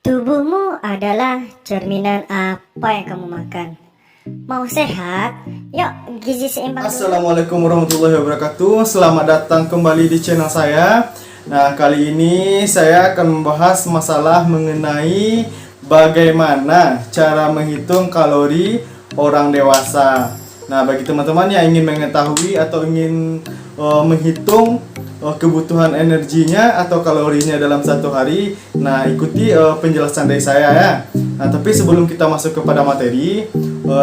Tubuhmu adalah cerminan apa yang kamu makan. Mau sehat? Yuk gizi seimbang. Assalamualaikum warahmatullahi wabarakatuh. Selamat datang kembali di channel saya. Nah, kali ini saya akan membahas masalah mengenai bagaimana cara menghitung kalori orang dewasa. Nah, bagi teman-teman yang ingin mengetahui atau ingin menghitung kebutuhan energinya atau kalorinya dalam satu hari, nah ikuti penjelasan dari saya ya. Nah, tapi sebelum kita masuk kepada materi,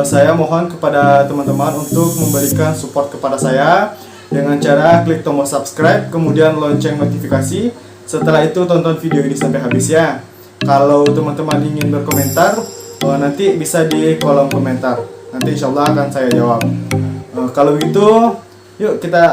saya mohon kepada teman-teman untuk memberikan support kepada saya dengan cara klik tombol subscribe, kemudian lonceng notifikasi. Setelah itu tonton video ini sampai habis ya. Kalau teman-teman ingin berkomentar, nanti bisa di kolom komentar. Nanti insya Allah akan saya jawab. Kalau gitu, yuk kita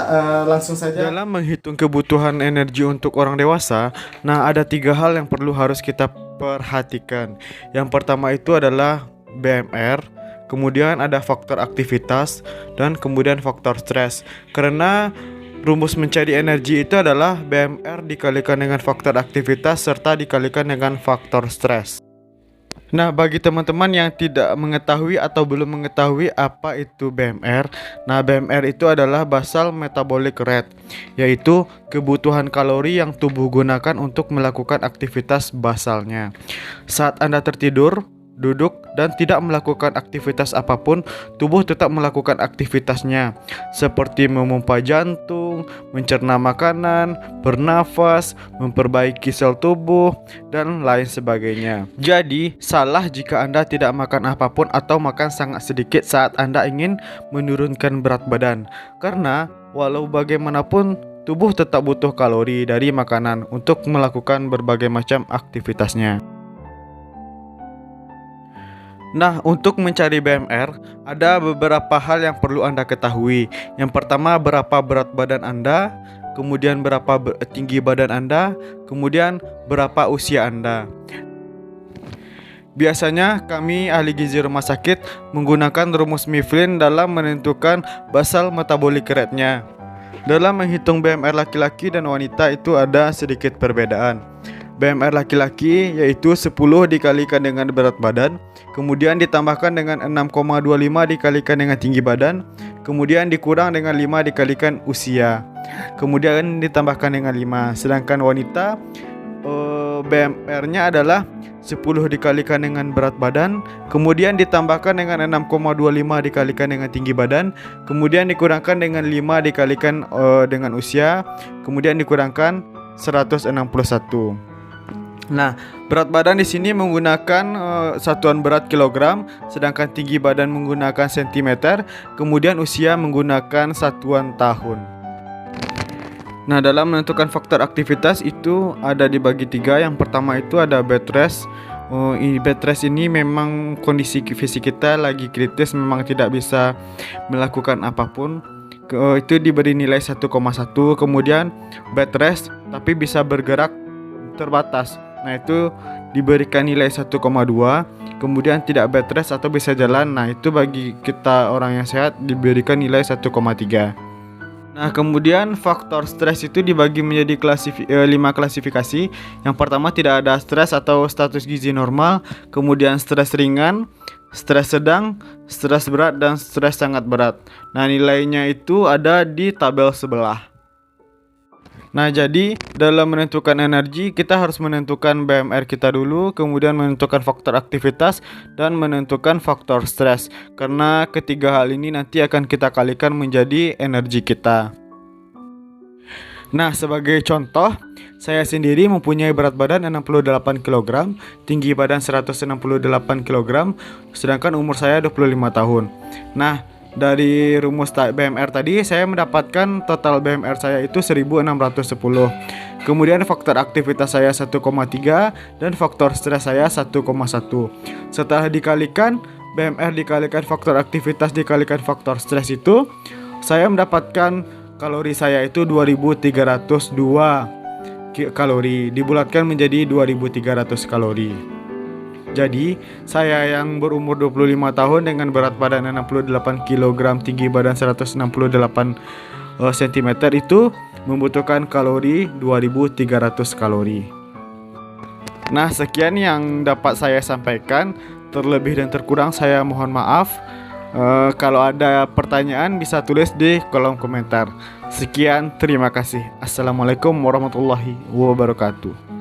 langsung saja. Dalam menghitung kebutuhan energi untuk orang dewasa, nah ada 3 hal yang harus kita perhatikan. Yang pertama itu adalah BMR, kemudian ada faktor aktivitas, dan kemudian faktor stres. Karena rumus mencari energi itu adalah BMR dikalikan dengan faktor aktivitas serta dikalikan dengan faktor stres. Nah, bagi teman-teman yang tidak mengetahui atau belum mengetahui apa itu BMR, nah BMR itu adalah basal metabolic rate, yaitu kebutuhan kalori yang tubuh gunakan untuk melakukan aktivitas basalnya. Saat Anda tertidur, duduk, dan tidak melakukan aktivitas apapun, tubuh tetap melakukan aktivitasnya seperti memompa jantung, mencerna makanan, bernafas, memperbaiki sel tubuh, dan lain sebagainya. Jadi, salah jika Anda tidak makan apapun atau makan sangat sedikit saat Anda ingin menurunkan berat badan. Karena walau bagaimanapun, tubuh tetap butuh kalori dari makanan untuk melakukan berbagai macam aktivitasnya. Nah, untuk mencari BMR, ada beberapa hal yang perlu Anda ketahui. Yang pertama, berapa berat badan Anda, kemudian berapa tinggi badan Anda, kemudian berapa usia Anda. Biasanya kami ahli gizi rumah sakit menggunakan rumus Mifflin dalam menentukan basal metabolic rate-nya. Dalam menghitung BMR laki-laki dan wanita itu ada sedikit perbedaan. BMR laki-laki yaitu 10 dikalikan dengan berat badan, kemudian ditambahkan dengan 6,25 dikalikan dengan tinggi badan, kemudian dikurang dengan 5 dikalikan usia, kemudian ditambahkan dengan 5. Sedangkan wanita BMR-nya adalah 10 dikalikan dengan berat badan, kemudian ditambahkan dengan 6,25 dikalikan dengan tinggi badan, kemudian dikurangkan dengan 5 dikalikan dengan usia, kemudian dikurangkan 161. Nah, berat badan di sini menggunakan satuan berat kilogram, sedangkan tinggi badan menggunakan sentimeter, kemudian usia menggunakan satuan tahun. Nah, dalam menentukan faktor aktivitas itu ada dibagi 3. Yang pertama itu ada bed rest. Bed rest ini memang kondisi fisik kita lagi kritis, memang tidak bisa melakukan apapun. Itu diberi nilai 1,1. Kemudian bed rest tapi bisa bergerak terbatas. Nah, itu diberikan nilai 1,2. Kemudian tidak bed rest atau bisa jalan. Nah, itu bagi kita orang yang sehat diberikan nilai 1,3. Nah, kemudian faktor stres itu dibagi menjadi 5 klasifikasi. Yang pertama tidak ada stres atau status gizi normal, kemudian stres ringan, stres sedang, stres berat, dan stres sangat berat. Nah, nilainya itu ada di tabel sebelah. Nah, jadi dalam menentukan energi kita harus menentukan BMR kita dulu, kemudian menentukan faktor aktivitas dan menentukan faktor stres. Karena ketiga hal ini nanti akan kita kalikan menjadi energi kita. Nah, sebagai contoh, saya sendiri mempunyai berat badan 68 kg, tinggi badan 168 kg, sedangkan umur saya 25 tahun. Nah, dari rumus BMR tadi saya mendapatkan total BMR saya itu 1610. Kemudian faktor aktivitas saya 1,3 dan faktor stres saya 1,1. Setelah dikalikan BMR dikalikan faktor aktivitas dikalikan faktor stres itu, saya mendapatkan kalori saya itu 2302 kalori, dibulatkan menjadi 2300 kalori. Jadi, saya yang berumur 25 tahun dengan berat badan 68 kg, tinggi badan 168 cm itu membutuhkan kalori 2300 kalori. Nah, sekian yang dapat saya sampaikan. Terlebih dan terkurang saya mohon maaf. Kalau ada pertanyaan bisa tulis di kolom komentar. Sekian, terima kasih. Assalamualaikum warahmatullahi wabarakatuh.